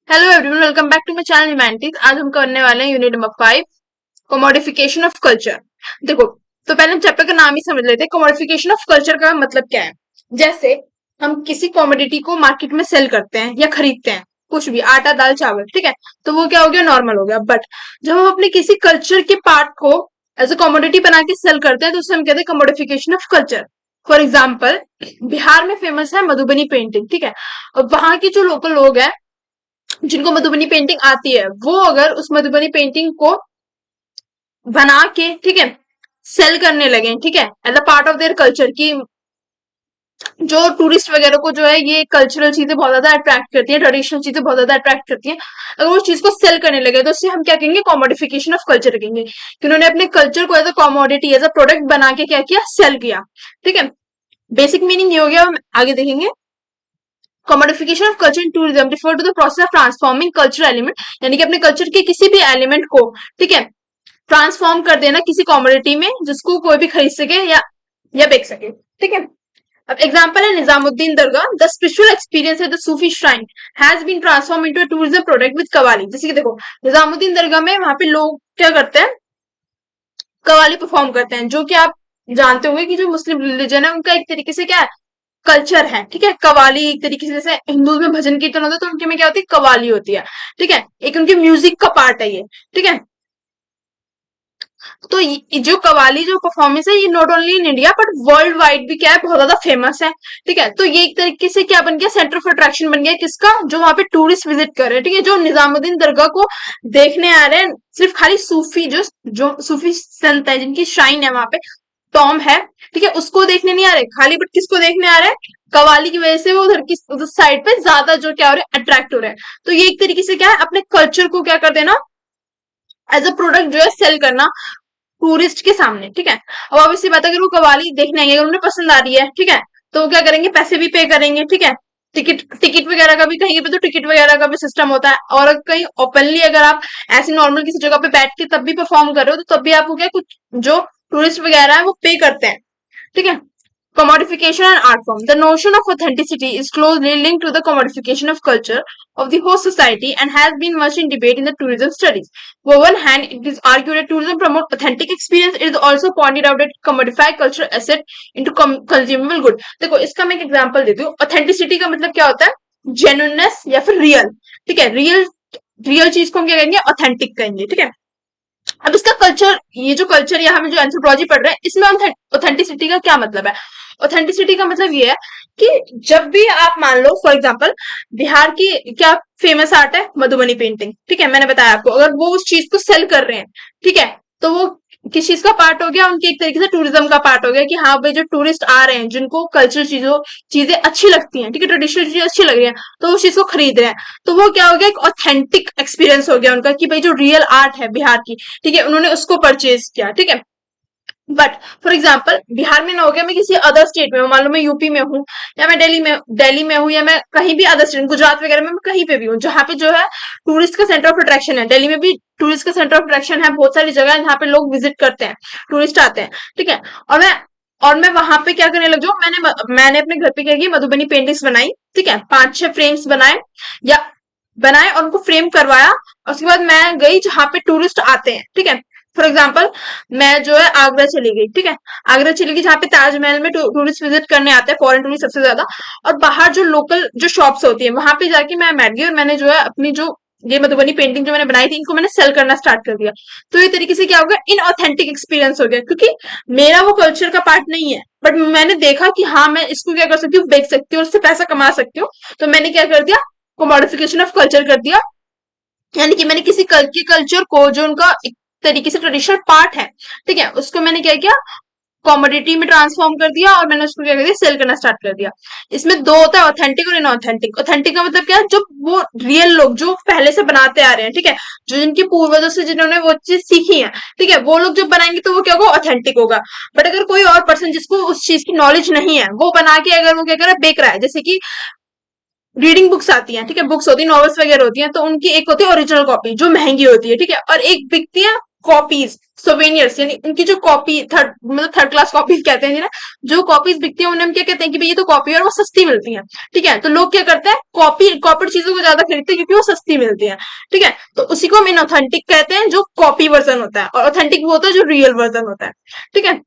Hello everyone, welcome back to my channel humanities. आज हम करने वाले हैं unit number 5, commodification of culture. देखो, तो पहले हम चैप्टर का नाम ही समझ लेते हैं। कोमोडिफिकेशन ऑफ कल्चर का मतलब क्या है। जैसे हम किसी कॉमोडिटी को मार्केट में सेल करते हैं या खरीदते हैं, कुछ भी आटा दाल चावल, ठीक है, तो वो क्या हो गया, नॉर्मल हो गया। बट जब हम अपने किसी कल्चर के पार्ट को एज अ कॉमोडिटी बना के सेल करते हैं तो उसे हम कहते हैं commodification of culture. For example, Bihar में फेमस है मधुबनी पेंटिंग, ठीक है, और वहां के जो लोकल लोग हैं जिनको मधुबनी पेंटिंग आती है, वो अगर उस मधुबनी पेंटिंग को बना के, ठीक है, सेल करने लगे, ठीक है, as a part of their culture की, जो टूरिस्ट वगैरह को जो है ये कल्चरल चीजें बहुत ज्यादा अट्रैक्ट करती है, ट्रेडिशनल चीजें बहुत ज्यादा अट्रैक्ट करती है। अगर उस चीज को सेल करने लगे तो उससे हम क्या कहेंगे, कॉमोडिफिकेशन ऑफ कल्चर कहेंगे, कि उन्होंने अपने कल्चर को as a commodity, as a product बना के क्या किया, सेल किया। ठीक है, बेसिक मीनिंग ये हो गया, हम आगे देखेंगे। Commodification of culture in tourism refer to the process of transforming culture element, यानी कि अपने कल्चर के किसी भी एलिमेंट को, ठीक है, ट्रांसफॉर्म कर देना किसी कॉमोडिटी में जिसको कोई भी खरीद सके या बेच सके। ठीक है, अब एग्जांपल है Nizamuddin Dargah. The spiritual experience at the Sufi shrine has been transform into a tourism product with qawwali. जैसे कि देखो, निजामुद्दीन दरगाह में वहां पे लोग क्या करते हैं, कवाली परफॉर्म करते हैं, जो कि आप जानते होंगे कि जो मुस्लिम रिलीजन है उनका एक तरीके से क्या है, कल्चर है। ठीक है, कवाली एक तरीके से, जैसे हिंदू में भजन कीर्तन होता है तो उनके में क्या होती है, कवाली होती है। ठीक है, एक उनकी म्यूजिक का पार्ट है ये। ठीक है, तो जो कवाली जो परफॉर्मेंस है, ये not only in India but world wide भी क्या है, बहुत ज्यादा फेमस है। ठीक है, तो ये एक तरीके से क्या बन गया, सेंटर ऑफ अट्रैक्शन बन गया, किसका, जो वहां पे टूरिस्ट विजिट कर रहे हैं। ठीक है, जो निजामुद्दीन दरगाह को देखने आ रहे हैं, सिर्फ खाली सूफी, जो सूफी संत है जिनकी श्राइन है वहां पे, टॉम है, ठीक है, उसको देखने नहीं आ रहे खाली, बट किसको देखने आ रहे हैं, कवाली की वजह से वो उधर की उधर साइड पे ज्यादा जो क्या हो रहे हैं, अट्रैक्ट हो रहे हैं। तो ये एक तरीके से क्या है, अपने कल्चर को क्या कर देना, एज अ प्रोडक्ट जो है सेल करना टूरिस्ट के सामने। ठीक है, अब ऑब्वियसली बात है, अगर वो कवाली देखने आएंगे, अगर उन्हें पसंद आ रही है, ठीक है, तो वो क्या करेंगे, पैसे भी पे करेंगे। ठीक है, टिकट टिकट वगैरह का भी, कहीं पे तो टिकट वगैरह का भी सिस्टम होता है। और अगर कहीं ओपनली अगर आप ऐसे नॉर्मल किसी जगह पे बैठ के तब भी परफॉर्म कर रहे हो, तो तब भी आपको क्या, कुछ जो टूरिस्ट वगैरह है वो पे करते हैं। ठीक है, commodification and art form. The notion of authenticity is closely linked to the commodification of culture of the host society and has been much in debate in the tourism studies. On one hand, it is argued that tourism promotes authentic experience. It is also pointed out that commodify cultural asset into consumable good. देखो, इसका मैं एक example देती हूँ। Authenticity का मतलब क्या होता है, जेन्युइननेस या फिर रियल। ठीक है, रियल रियल चीज को हम क्या कहेंगे, ऑथेंटिक कहेंगे। ठीक है, अब इसका कल्चर, ये जो कल्चर या हम जो एंथ्रोपोलॉजी पढ़ रहे हैं, इसमें ऑथेंटिसिटी का क्या मतलब है। ऑथेंटिसिटी का मतलब ये है कि जब भी आप मान लो, फॉर एग्जांपल, बिहार की क्या फेमस आर्ट है, मधुबनी पेंटिंग। ठीक है, मैंने बताया आपको, अगर वो उस चीज को सेल कर रहे हैं, ठीक है, तो वो किस चीज का पार्ट हो गया, उनके एक तरीके से टूरिज्म का पार्ट हो गया, कि हाँ भाई, जो टूरिस्ट आ रहे हैं जिनको कल्चर चीजें अच्छी लगती हैं, ठीक है, ट्रेडिशनल चीजें अच्छी लग रही हैं, तो उस चीज को खरीद रहे हैं। तो वो क्या हो गया, एक ऑथेंटिक एक्सपीरियंस हो गया उनका, कि भाई जो रियल आर्ट है बिहार की, ठीक है, उन्होंने उसको परचेज किया। ठीक है, बट फॉर एग्जाम्पल, बिहार में ना हो गया, मैं किसी अदर स्टेट में हूँ, मान लो मैं यूपी में हूँ, या मैं दिल्ली में हूँ, या मैं कहीं भी अदर स्टेट, गुजरात वगैरह में, मैं कहीं पे भी हूँ जहाँ पे जो है टूरिस्ट का सेंटर ऑफ अट्रैक्शन है। दिल्ली में भी टूरिस्ट का सेंटर ऑफ अट्रैक्शन है, बहुत सारी जगह है जहाँ पे लोग विजिट करते हैं, टूरिस्ट आते हैं। ठीक है, और मैं वहां पे क्या करने लग जाऊँ, मैंने अपने घर पे क्या किया, मधुबनी पेंटिंग्स बनाई। ठीक है, 5-6 फ्रेम्स या बनाए और उनको फ्रेम करवाया। उसके बाद मैं गई जहाँ पे टूरिस्ट आते हैं। ठीक है, फॉर एग्जाम्पल, मैं जो है आगरा चली गई। ठीक है, आगरा चली गई जहाँ पे ताजमहल में टूरिस्ट विजिट करने आते हैं, फॉरेन टूरिस्ट सबसे ज्यादा। और बाहर जो लोकल जो शॉप्स होती है, वहां पे जाके मैं बैठ गई और मैंने जो है अपनी जो ये मधुबनी पेंटिंग जो मैंने बनाई थी, इनको मैंने सेल करना स्टार्ट कर दिया। तो ये तरीके से क्या हो गया, इन ऑथेंटिक एक्सपीरियंस हो गया, क्योंकि मेरा वो कल्चर का पार्ट नहीं है, बट मैंने देखा कि हाँ, मैं इसको क्या कर सकती हूँ, बेच सकती हूँ, उससे पैसा कमा सकती हूँ। तो मैंने क्या कर दिया, कोमोडिफिकेशन ऑफ कल्चर कर दिया, यानी कि मैंने किसी के कल्चर को, जो उनका एक तरीके से ट्रेडिशनल पार्ट है, ठीक है, उसको मैंने क्या किया, कॉमोडिटी में ट्रांसफॉर्म कर दिया, और मैंने उसको क्या कर दिया, सेल करना स्टार्ट कर दिया। इसमें दो होता है, ऑथेंटिक और इनऑथेंटिक। ऑथेंटिक का मतलब क्या है, जो वो रियल लोग जो पहले से बनाते आ रहे हैं, ठीक है, जो जिनके पूर्वजों से जिन्होंने वो चीज सीखी है, ठीक है, वो लोग जब बनाएंगे तो वो क्या होगा, ऑथेंटिक होगा। बट अगर कोई और पर्सन जिसको उस चीज की नॉलेज नहीं है, वो बना के अगर वो क्या कर रहा है, बेच रहा है, जैसे कि रीडिंग बुक्स आती हैं, ठीक है, बुक्स होती है, नॉवेल्स वगैरह होती हैं, तो उनकी एक होती है ओरिजिनल कॉपी जो महंगी होती है, ठीक है, और एक बिकती है कॉपीज, सोवेनियर्स, यानी उनकी जो कॉपी थर्ड मतलब थर्ड क्लास कॉपीज कहते हैं ना, जो कॉपीज बिकती है उन्हें हम क्या कहते हैं कि भाई ये तो कॉपी है और वो सस्ती मिलती है। ठीक है, तो लोग क्या करते हैं, कॉपीड चीजों को ज्यादा खरीदते हैं क्योंकि वो सस्ती मिलती है। ठीक है, तो उसी को हम इनऑथेंटिक कहते हैं, जो कॉपी वर्जन होता है, और ऑथेंटिक वो होता है जो रियल वर्जन होता है। ठीक है,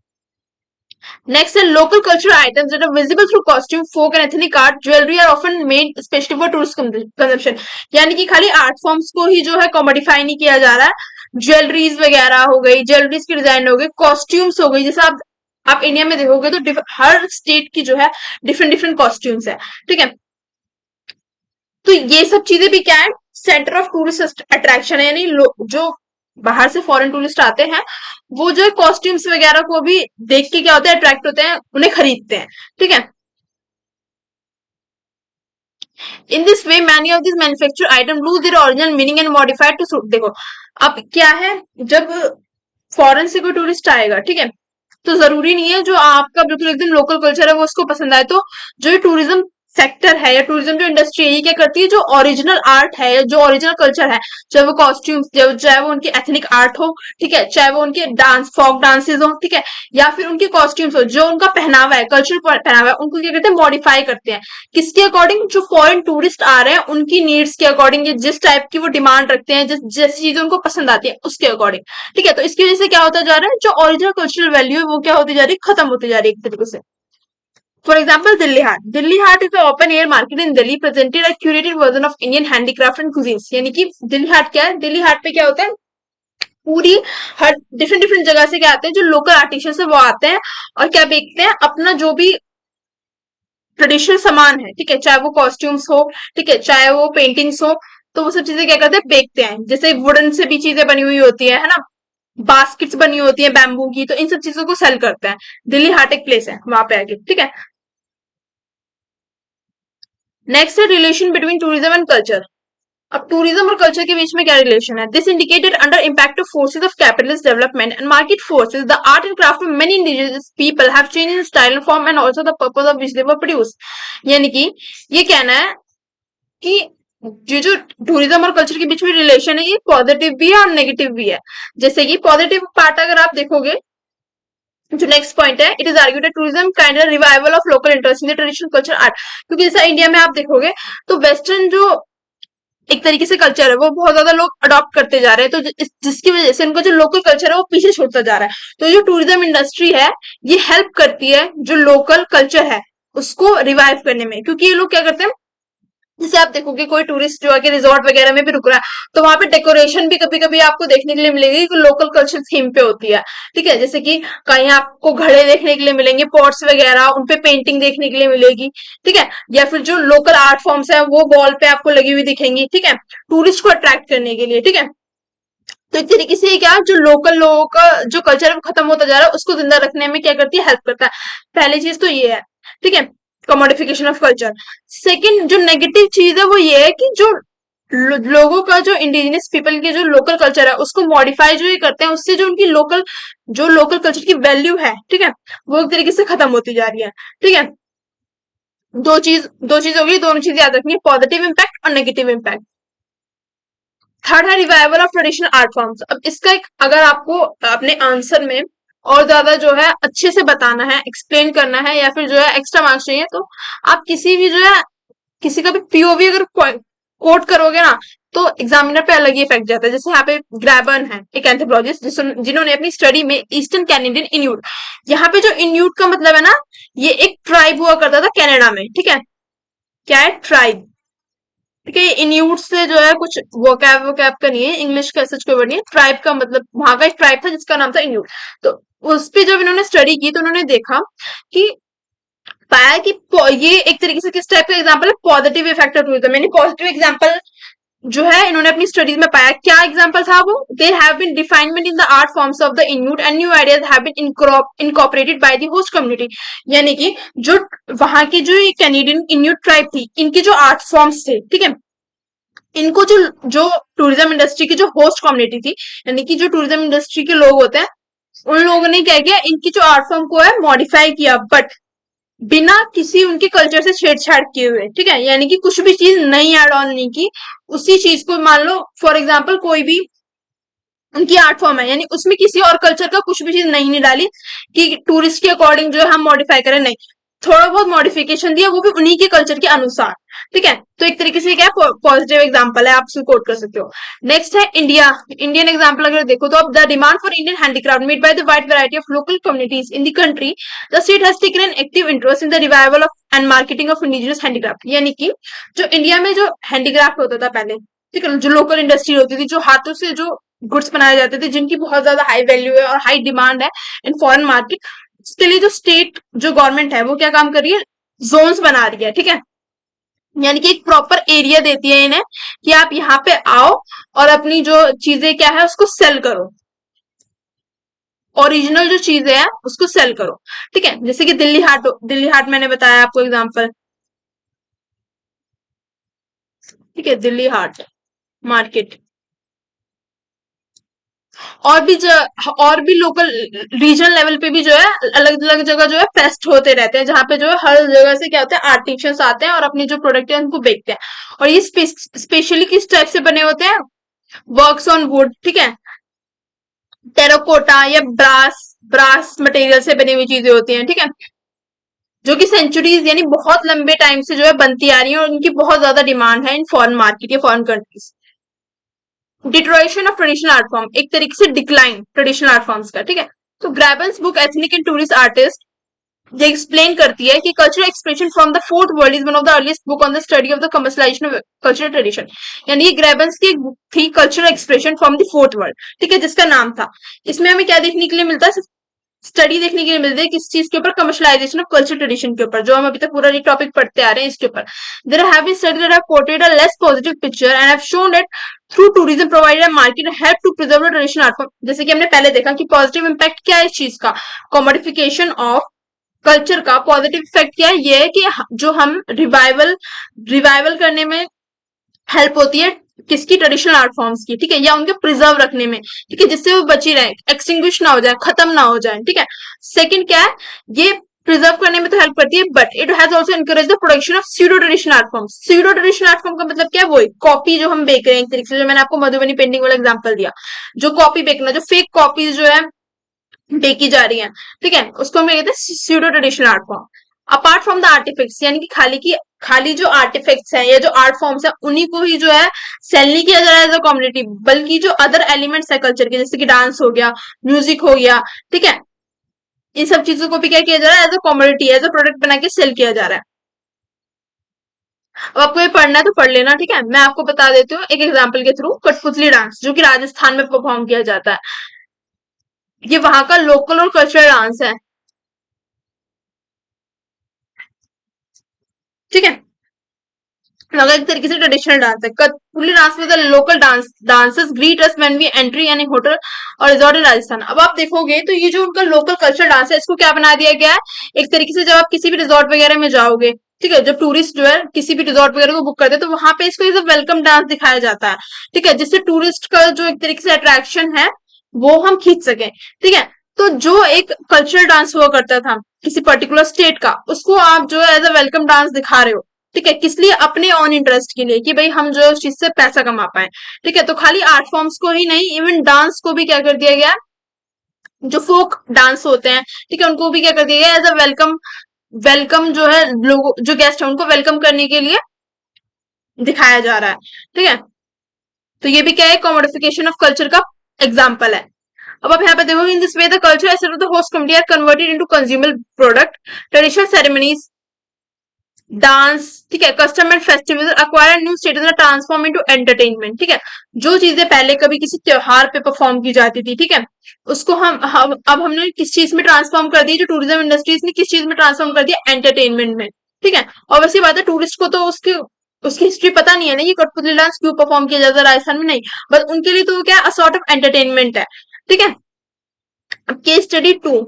next है local cultural items that are visible through costume, folk and ethnic art, jewelry are often made especially for tourist consumption। यानी कि खाली आर्ट फॉर्म्स को ही जो है कॉमोडिफाई नहीं किया जा रहा है, ज्वेलरीज वगैरह हो गई, ज्वेलरीज की डिजाइन हो गई, कॉस्ट्यूम्स हो गई, जैसे आप इंडिया में देखोगे तो हर स्टेट की जो है डिफरेंट डिफरेंट कॉस्ट्यूम्स है। ठीक है, तो ये सब चीजें भी क्या है, सेंटर ऑफ टूरिस्ट अट्रैक्शन है, यानी जो बाहर से फॉरेन टूरिस्ट आते हैं वो जो है कॉस्ट्यूम्स वगैरह को भी देख के क्या होते हैं, अट्रैक्ट होते हैं, उन्हें खरीदते हैं। ठीक है, in this way many of this manufacture item lose their original meaning and modified to suit. देखो अब क्या है, जब फॉरेन से कोई टूरिस्ट आएगा, ठीक है, तो जरूरी नहीं है जो आपका बिल्कुल एकदम लोकल कल्चर है वो उसको पसंद आए। तो जो ये टूरिज्म सेक्टर है या टूरिज्म जो इंडस्ट्री है, ये क्या करती है, जो ओरिजिनल आर्ट है या जो ओरिजिनल कल्चर है, चाहे वो कॉस्ट्यूम्स, चाहे वो उनकी एथनिक आर्ट हो, ठीक है, चाहे वो उनके डांस फोक डांसेस हो, ठीक है, या फिर उनके कॉस्ट्यूम्स हो, जो उनका पहनावा है, कल्चरल पहनावा है, उनको क्या करते हैं, मॉडिफाई करते हैं। किसके अकॉर्डिंग, जो फॉरेन टूरिस्ट आ रहे हैं उनकी नीड्स के अकॉर्डिंग, जिस टाइप की वो डिमांड रखते हैं, जैसी चीजें उनको पसंद आती है उसके अकॉर्डिंग। ठीक है, तो इसकी वजह से क्या होता जा रहा है, जो ओरिजिनल कल्चरल वैल्यू है वो क्या होती जा रही है, खत्म होती जा रही है एक तरीके से। For example Delhi Haat, Delhi Haat is open air market in Delhi presented a curated version of Indian handicraft and cuisines. यानी कि दिल्ली हाट क्या है, दिल्ली हाट पे क्या होता है, पूरी हर डिफरेंट डिफरेंट जगह से क्या आते हैं, जो लोकल आर्टिस्ट है वो आते हैं और क्या बेचते हैं, अपना जो भी ट्रेडिशनल सामान है, ठीक है, चाहे वो कॉस्ट्यूम्स हो, ठीक है, चाहे वो पेंटिंग्स हो, तो वो सब चीजें क्या करते हैं, बेचते हैं। जैसे वुडन से भी चीजें बनी हुई होती है ना, बास्केट्स बनी होती है बैम्बू की, तो इन सब चीजों को सेल करते हैं। दिल्ली हाट एक प्लेस है वहां पे आके। ठीक है, नेक्स्ट है relation between tourism and culture. अब टूरिज्म और कल्चर के बीच में क्या रिलेशन है, this indicated under impact of forces of capitalist development and market forces the art and craft of many indigenous people have change in style and form and also the purpose of which they were produce. यानी कि ये कहना है कि ये जो tourism और culture के बीच में रिलेशन है, ये पॉजिटिव भी है और नेगेटिव भी है। जैसे कि पॉजिटिव पार्ट अगर आप देखोगे, जो नेक्स्ट पॉइंट है, it is argued that tourism kind of revival of local interest in the traditional culture art. क्योंकि जैसा इंडिया में आप देखोगे तो वेस्टर्न जो एक तरीके से कल्चर है वो बहुत ज्यादा लोग अडॉप्ट करते जा रहे हैं, तो जिसकी वजह से उनका जो लोकल कल्चर है वो पीछे छूटता जा रहा है। तो जो टूरिज्म इंडस्ट्री है ये हेल्प करती है जो लोकल कल्चर है उसको रिवाइव करने में, क्योंकि ये लोग क्या करते हैं, जैसे आप देखोगे कोई टूरिस्ट जो आके रिजॉर्ट वगैरह में भी रुक रहा है तो वहां पे डेकोरेशन भी कभी कभी आपको देखने के लिए मिलेगी कि लोकल कल्चर थीम पे होती है। ठीक है, जैसे कि कहीं आपको घड़े देखने के लिए मिलेंगे, पॉट्स वगैरह, उनपे पेंटिंग देखने के लिए मिलेगी। ठीक है, या फिर जो लोकल आर्ट फॉर्म्स है वो वॉल पे आपको लगी हुई दिखेंगी। ठीक है, टूरिस्ट को अट्रैक्ट करने के लिए। ठीक है, तो एक तरीके से क्या, जो लोकल लोगों का जो कल्चर है वो खत्म होता जा रहा है, उसको जिंदा रखने में क्या करती है, हेल्प करता है। पहली चीज तो ये है। ठीक है, कमोडिफिकेशन ऑफ कल्चर। सेकंड जो नेगेटिव चीज है वो ये है कि जो लोगों का जो इंडिजिनियस पीपल के जो लोकल कल्चर है उसको मॉडिफाई जो ये करते हैं, उससे जो उनकी लोकल कल्चर की वैल्यू है, ठीक है, वो एक तरीके से खत्म होती जा रही है। ठीक है, दो चीज होगी, दोनों चीज याद रखनी है, पॉजिटिव इम्पैक्ट और नेगेटिव इम्पैक्ट। थर्ड है revival of traditional art forms. अब इसका एक अगर आपको अपने आंसर में और ज्यादा जो है अच्छे से बताना है, एक्सप्लेन करना है, या फिर जो है एक्स्ट्रा मार्क्स चाहिए, तो आप किसी भी जो है किसी का भी पीओवी अगर कोट करोगे ना तो एग्जामिनर पे अलग ही इफेक्ट जाता है। जैसे यहाँ पे ग्रैबर्न है एक एंथ्रोपोलॉजिस्ट जिन्होंने अपनी स्टडी में ईस्टर्न कैनेडियन इन्यूट, यहाँ पे जो इन्यूट का मतलब है ना, ये एक ट्राइब हुआ करता था कनाडा में। ठीक है, क्या है, ट्राइब। ठीक है, इन्यूट से जो है कुछ वोकैब का नहीं है, इंग्लिश का ऐसा कोई वर्ड नहीं है, ट्राइब का मतलब वहां का एक ट्राइब था जिसका नाम था इन्यूट। तो उस पे जब इन्होंने स्टडी की तो उन्होंने देखा कि पाया कि ये एक तरीके से किस टाइप का एग्जांपल है, पॉजिटिव इफेक्ट ऑफ टूरिज्म, यानी पॉजिटिव एग्जांपल जो है इन्होंने अपनी स्टडीज में पाया। क्या एग्जांपल था वो, there have been refinement in the art forms of the Inuit and new ideas have been incorporated by the host community. यानी कि जो वहां की जो कैनेडियन इन्यूट ट्राइब थी, इनके जो आर्ट फॉर्म्स थे, ठीक है, इनको जो जो टूरिज्म इंडस्ट्री की जो होस्ट कम्युनिटी थी, यानी कि जो टूरिज्म इंडस्ट्री के लोग होते हैं, उन लोगों ने क्या किया, इनकी जो आर्ट फॉर्म को है मॉडिफाई किया, बट बिना किसी उनके कल्चर से छेड़छाड़ किए हुए। ठीक है, यानी कि कुछ भी चीज नई ऐड ऑन नहीं की, उसी चीज को मान लो फॉर एग्जाम्पल कोई भी उनकी आर्ट फॉर्म है, यानी उसमें किसी और कल्चर का कुछ भी चीज नहीं डाली कि टूरिस्ट के अकॉर्डिंग जो है हम मॉडिफाई करें, नहीं, थोड़ा बहुत मॉडिफिकेशन दिया, वो भी उन्हीं के कल्चर के अनुसार। ठीक है, तो एक तरीके से क्या पॉजिटिव एग्जांपल है, आप उसको कोट कर सकते हो। नेक्स्ट है इंडिया। इंडियन एग्जांपल अगर देखो तो अब the demand for Indian handicraft made by the wide variety of local communities in the country, the state has taken an active interest in the revival of and marketing of indigenous handicraft. यानी कि जो India में जो handicraft होता था पहले, ठीक है, जो लोकल इंडस्ट्री होती थी, जो हाथों से जो गुड्स बनाए जाते थे, जिनकी बहुत ज्यादा हाई वैल्यू है और हाई डिमांड है इन फॉरेन मार्केट, इसके लिए जो स्टेट जो गवर्नमेंट है वो क्या काम कर रही है, जोन्स बना रही है। ठीक है, यानी कि एक प्रॉपर एरिया देती है इन्हें कि आप यहाँ पे आओ और अपनी जो चीजें क्या है उसको सेल करो, ओरिजिनल जो चीजें हैं उसको सेल करो। ठीक है, जैसे कि दिल्ली हाट, दिल्ली हाट मैंने बताया आपको एग्जांपल। ठीक है, दिल्ली हाट मार्केट, और भी और भी लोकल रीजनल लेवल पे भी जो है अलग अलग जगह जो है फेस्ट होते रहते हैं, जहाँ पे जो है हर जगह से क्या होता है आर्टिशियंस आते हैं और अपनी जो प्रोडक्ट है उनको बेचते हैं। और ये स्पेशली किस टाइप से बने होते हैं, वर्क्स ऑन वुड, ठीक है, टेराकोटा या ब्रास, ब्रास मटेरियल से बनी हुई चीजें होती हैं। ठीक है, जो कि सेंचुरीज यानी बहुत लंबे टाइम से जो है बनती आ रही है और उनकी बहुत ज्यादा डिमांड है इन फॉरेन मार्केट या foreign countries. Deterioration of traditional art form, एक तरीके से डिक्लाइन ट्रेडिशनल आर्ट फॉर्म्स का। ठीक है, तो Graburn's book ethnic and tourist artist ये एक्सप्लेन करती है कि cultural expression from the fourth world is one of the earliest book on the study of the commercialisation of cultural tradition. यानी ये ग्रैबन्स की एक बुक थी, cultural expression from the fourth world, ठीक है, जिसका नाम था। इसमें हमें क्या देखने के लिए मिलता है, स्टडी देखने के लिए मिलती है किस चीज के ऊपर, कमर्शलाइजेशन ऑफ कल्चर ट्रेडिशन के ऊपर, जो हम अभी तक पूरा ये टॉपिक पढ़ते आ रहे हैं इसके ऊपर। There have been studies that have portrayed a less positive picture and have shown that through tourism provided a market help to preserve the traditional art form. जैसे कि हमने पहले देखा कि पॉजिटिव इंपैक्ट क्या है इस चीज का, कॉमोडिफिकेशन ऑफ कल्चर का पॉजिटिव इफेक्ट क्या है, ये है कि जो हम रिवाइवल रिवाइवल करने में हेल्प होती है किसकी, ट्रेडिशनल आर्ट फॉर्म्स की। ठीक है, या उनके प्रिजर्व रखने में, ठीक है, जिससे वो बची रहे, एक्सटिंग्विश ना हो जाए, खत्म ना हो जाए। ठीक है, सेकंड क्या है, ये प्रिजर्व करने में तो हेल्प करती है, but it has also encourage the production of pseudo traditional art forms. Pseudo traditional art form का मतलब क्या है, वही कॉपी जो हम बेच रहे हैं एक तरीके से, जो मैंने आपको मधुबनी पेंटिंग वाला एग्जांपल दिया, जो कॉपी बेचना, जो फेक कॉपीज जो है बेची जा रही है, ठीक है, उसको हम कहते हैं pseudo traditional art form. Apart from the artefacts, यानी कि खाली जो आर्टिफिक्ट्स हैं या जो आर्ट फॉर्म्स हैं उन्हीं को ही जो है सेल नहीं किया जा रहा है एज अ कम्युनिटी, बल्कि जो अदर एलिमेंट्स है कल्चर के, जैसे कि डांस हो गया, म्यूजिक हो गया, ठीक है, इन सब चीजों को भी क्या किया जा रहा है, as a community, as a product बना के सेल किया जा रहा है। अब आपको ये पढ़ना है तो पढ़ लेना। ठीक है, मैं आपको बता देती हूँ एक एग्जाम्पल के थ्रू, कठपुतली डांस जो कि राजस्थान में परफॉर्म किया जाता है, ये वहां का लोकल और कल्चरल डांस है। ठीक है, मगर एक तरीके से ट्रेडिशनल डांस है। कथपुली डांस में the local dancers greet us when we entry any hotel और रिजॉर्ट इन राजस्थान। अब आप देखोगे तो ये जो उनका लोकल कल्चर डांस है, इसको क्या बना दिया गया है, एक तरीके से जब आप किसी भी रिजॉर्ट वगैरह में जाओगे, ठीक है, जब टूरिस्ट जो है किसी भी रिजॉर्ट वगैरह को बुक करते हैं तो वहां पे इसको एज वेलकम डांस दिखाया जाता है। ठीक है, जिससे टूरिस्ट का जो एक तरीके से अट्रैक्शन है वो हम खींच सके। ठीक है, तो जो एक कल्चरल डांस हुआ करता था किसी पर्टिकुलर स्टेट का, उसको आप जो है एज अ वेलकम डांस दिखा रहे हो। ठीक है, किस लिए, अपने ऑन इंटरेस्ट के लिए, कि भाई हम जो उस चीज से पैसा कमा पाए। ठीक है, तो खाली आर्ट फॉर्म्स को ही नहीं, इवन डांस को भी क्या कर दिया गया, जो फोक डांस होते हैं, ठीक है, उनको भी क्या कर दिया गया, एज अ वेलकम, वेलकम जो है लोगों जो गेस्ट है उनको वेलकम करने के लिए दिखाया जा रहा है। ठीक है, तो ये भी क्या है, कॉमोडिफिकेशन ऑफ कल्चर का एग्जाम्पल है। अब आप यहाँ पे देखो, in this way the culture asset of the host community are converted into consumer product, traditional ceremonies, dance, ठीक है, custom and festival acquire new status transform into entertainment. ठीक है, जो चीजें पहले कभी किसी त्योहार पे परफॉर्म की जाती थी, ठीक है, उसको हम अब हमने किस चीज में ट्रांसफॉर्म कर दिया, जो टूरिज्म इंडस्ट्रीज ने किस चीज में ट्रांसफॉर्म कर दिया, एंटरटेनमेंट में। ठीक है, और वैसी बात है, टूरिस्ट को तो उसकी उसकी हिस्ट्री पता नहीं है ना, ये कठपुतली डांस क्यों परफॉर्म किया जाता है राजस्थान में, नहीं, बस उनके लिए तो क्या सॉर्ट ऑफ एंटरटेनमेंट है। ठीक है, केस स्टडी 2,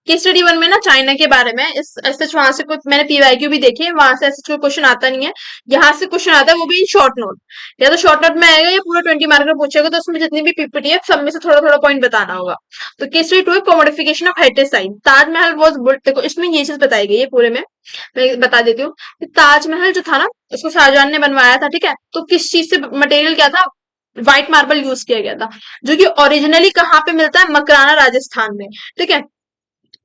केस स्टडी 1 में ना चाइना के बारे में, इस ऐसे वहां से कुछ मैंने पीवाईक्यू भी देखे, वहां से ऐसे कोई क्वेश्चन आता नहीं है, यहाँ से क्वेश्चन आता है, वो भी शॉर्ट नोट, या तो शॉर्ट नोट में आएगा या पूरा 20 मार्क में पूछेगा, तो उसमें जितनी भी पीपीटी है सब में से थोड़ा थोड़ा पॉइंट बताना होगा। तो केस स्टडी 2 है commodification of heritage site, Taj Mahal was built. देखो इसमें ये चीज बताई गई है पूरे में, मैं बता देती हूँ। ताजमहल जो था ना, उसको शाहजहां ने बनवाया था, ठीक है, तो किस चीज से, मटेरियल क्या था, व्हाइट मार्बल यूज किया गया था, जो कि ओरिजिनली कहाँ पे मिलता है, मकराना राजस्थान में। ठीक है,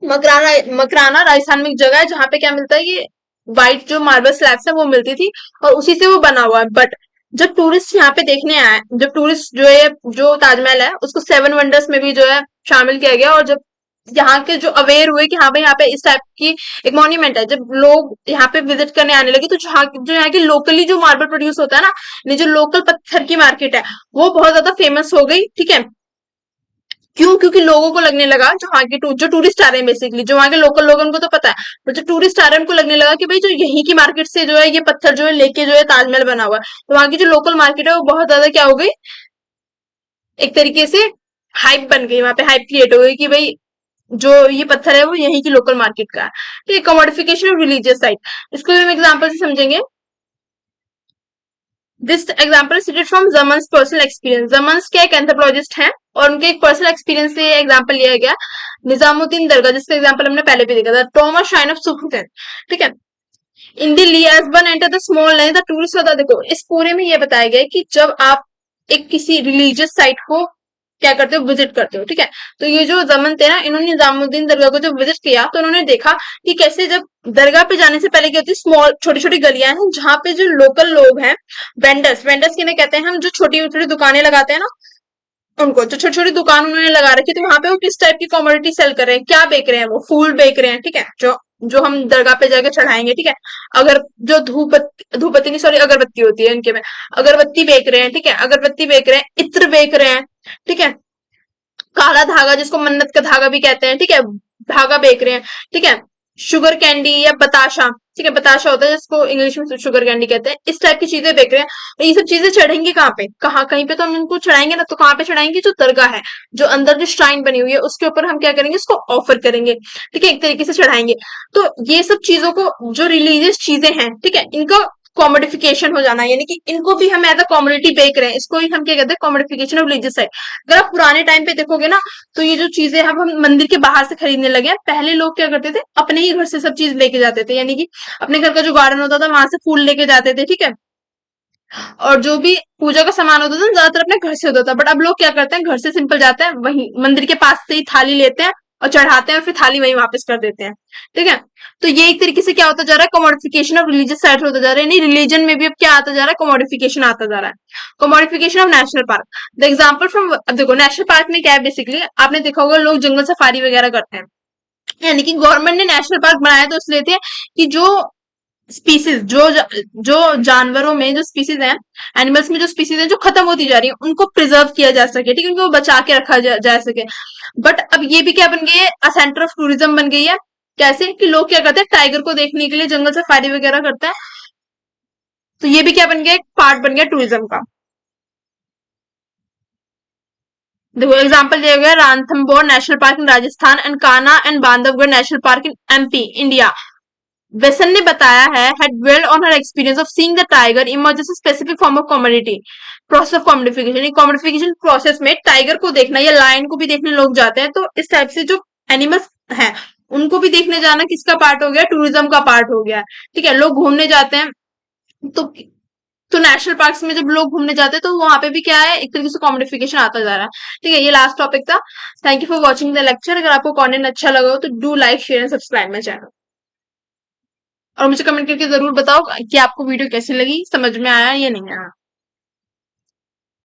मकराना मकराना राजस्थान में एक जगह है जहाँ पे क्या मिलता है, ये व्हाइट जो मार्बल स्लैब्स है वो मिलती थी, और उसी से वो बना हुआ है। बट जब टूरिस्ट यहाँ पे देखने आए, जब टूरिस्ट जो है, जो ताजमहल है उसको सेवन वंडर्स में भी जो है शामिल किया गया, और जब यहाँ के जो अवेयर हुए कि हाँ भाई यहाँ पे इस टाइप की एक मॉन्यूमेंट है, जब लोग यहाँ पे विजिट करने आने लगे, तो जहाँ जो यहाँ की लोकली जो मार्बल प्रोड्यूस होता है ना, ये जो लोकल पत्थर की मार्केट है, वो बहुत ज्यादा फेमस हो गई। ठीक है, क्यों? क्योंकि लोगों को लगने लगा, जो वहाँ के जो टूरिस्ट आ रहे हैं बेसिकली, जो वहाँ के लोकल लोग हैं, उनको तो पता है, पर जो टूरिस्ट आ रहे हैं उनको लगने लगा कि भाई जो यहीं की मार्केट से जो है ये पत्थर जो है लेके जो है ताजमहल बना हुआ है, तो वहाँ की जो लोकल मार्केट है वो बहुत ज्यादा क्या हो गई, एक तरीके से हाइप बन गई, वहां पे हाइप क्रिएट हो गई कि भाई जो ये पत्थर है वो यहीं की लोकल मार्केट का है। ठीक है, कमोडिफिकेशन ऑफ रिलीजियस साइट, इसको भी हम एग्जाम्पल से समझेंगे। दिस एग्जाम्पल सिटेड फ्रॉम जमन्स पर्सनल एक्सपीरियंस। जमन्स के एक एंथ्रोपोलॉजिस्ट हैं, और उनके एक पर्सनल एक्सपीरियंस से एग्जाम्पल लिया गया। निजामुद्दीन दरगाह, जिसका एग्जाम्पल हमने पहले भी देखा था, टॉम शाइन ऑफ सुल्तान। ठीक है, in the lee as one enter the small line the tourist होता, देखो इस पूरे में ये बताया गया है कि जब आप एक किसी रिलीजियस साइट को क्या करते हो, विजिट करते हो। ठीक है, तो ये जो जमन थे ना, इन्होंने निजामुद्दीन दरगाह को जब विजिट किया तो उन्होंने देखा कि कैसे जब दरगाह पे जाने से पहले क्या होती है, स्मॉल छोटी छोटी गलियां हैं जहाँ पे जो लोकल लोग हैं, वेंडर्स, वेंडर्स किन्हें कहते हैं हम, जो छोटी छोटी दुकानें लगाते हैं ना, उनको जो छोटी छोटी दुकान उन्होंने लगा रखी थी, वहां पे वो किस टाइप की कमोडिटी सेल कर रहे हैं, क्या बेच रहे हैं, वो फूल बेच रहे हैं। ठीक है, जो जो हम दरगाह पे जाके चढ़ाएंगे। ठीक है, अगर जो धूपबत्ती नहीं, सॉरी, अगरबत्ती होती है इनके में, अगरबत्ती बेच रहे हैं। ठीक है, अगरबत्ती बेच रहे हैं, इत्र बेच रहे हैं। ठीक है, काला धागा जिसको मन्नत का धागा भी कहते हैं। ठीक है, धागा बेच रहे हैं। ठीक है, शुगर कैंडी या बताशा, ठीक है, बताशा होता है जिसको इंग्लिश में शुगर कैंडी कहते हैं, इस टाइप की चीजें बेच रहे हैं। और ये सब चीजें चढ़ेंगी कहाँ पे, कहाँ कहीं पे तो हम इनको चढ़ाएंगे ना, तो कहाँ पे चढ़ाएंगे, जो दरगाह है, जो अंदर जो श्राइन बनी हुई है उसके ऊपर हम क्या करेंगे, उसको ऑफर करेंगे। ठीक है, एक तरीके से चढ़ाएंगे। तो ये सब चीजों को, जो रिलीजियस चीजें हैं, ठीक है, इनका कॉमोडिफिकेशन हो जाना, यानी कि इनको भी हम एज अ कॉमोडिटी बेच रहे हैं, इसको ही हम क्या कहते हैं, कॉमोडिफिकेशन ऑफ रिलीजियस है। अगर आप पुराने टाइम पे देखोगे ना, तो ये जो चीजें अब हम मंदिर के बाहर से खरीदने लगे हैं, पहले लोग क्या करते थे, अपने ही घर से सब चीज लेके जाते थे, यानी कि अपने घर का जो गार्डन होता था वहां से फूल लेके जाते थे। ठीक है, और जो भी पूजा का सामान होता था ना, ज्यादातर अपने घर से होता था। बट अब लोग क्या करते हैं, घर से सिंपल जाते हैं, वहीं मंदिर के पास से ही थाली लेते हैं और चढ़ाते हैं, और फिर थाली वहीं वापस कर देते हैं। ठीक है, तो ये एक तरीके से क्या होता जा रहा है, कमोडिफिकेशन ऑफ रिलीजियस साइट होता जा रहा है, यानी रिलीजन में भी अब क्या आता जा रहा है, कमोडिफिकेशन आता जा रहा है। Commodification of national park, the example from, अब देखो नेशनल पार्क में क्या है, बेसिकली आपने देखा होगा लोग जंगल सफारी वगैरह करते हैं, यानी कि गवर्नमेंट ने नेशनल पार्क बनाया तो इसलिए थे कि जो स्पीसीज, जो जानवरों में जो स्पीसीज हैं, एनिमल्स में जो स्पीसीज हैं जो खत्म होती जा रही है, उनको प्रिजर्व किया जा सके। ठीक है, उनको बचा के रखा जा सके। बट अब ये भी क्या बन गई है, अ सेंटर ऑफ टूरिज्म बन गई है। कैसे कि लोग क्या करते हैं, टाइगर को देखने के लिए जंगल सफारी वगैरह करते हैं, तो ये भी क्या बन गया, एक पार्ट बन गया टूरिज्म का। देखो एग्जाम्पल दिया गया, Ranthambore national park in Rajasthan and Kanha and Bandhavgarh national park in MP India. वेसन ने बताया है, had dwelled on her experience of seeing the tiger emerge as a specific form of commodity, process of commodification। Commodification process में tiger को देखना या lion को भी देखने लोग जाते हैं, तो इस टाइप से जो एनिमल्स हैं उनको भी देखने जाना किसका पार्ट हो गया, टूरिज्म का पार्ट हो गया। ठीक है, लोग घूमने जाते हैं, तो नेशनल पार्क्स में जब लोग घूमने जाते हैं तो वहां पे भी क्या है, एक तरीके से कॉमोडिफिकेशन आता जा रहा है। ठीक है, ये लास्ट टॉपिक था। Thank you for watching the lecture. अगर आपको कंटेंट अच्छा लगा हो तो do like share and subscribe my channel, और मुझे कमेंट करके जरूर बताओ कि आपको वीडियो कैसी लगी, समझ में आया या नहीं आया।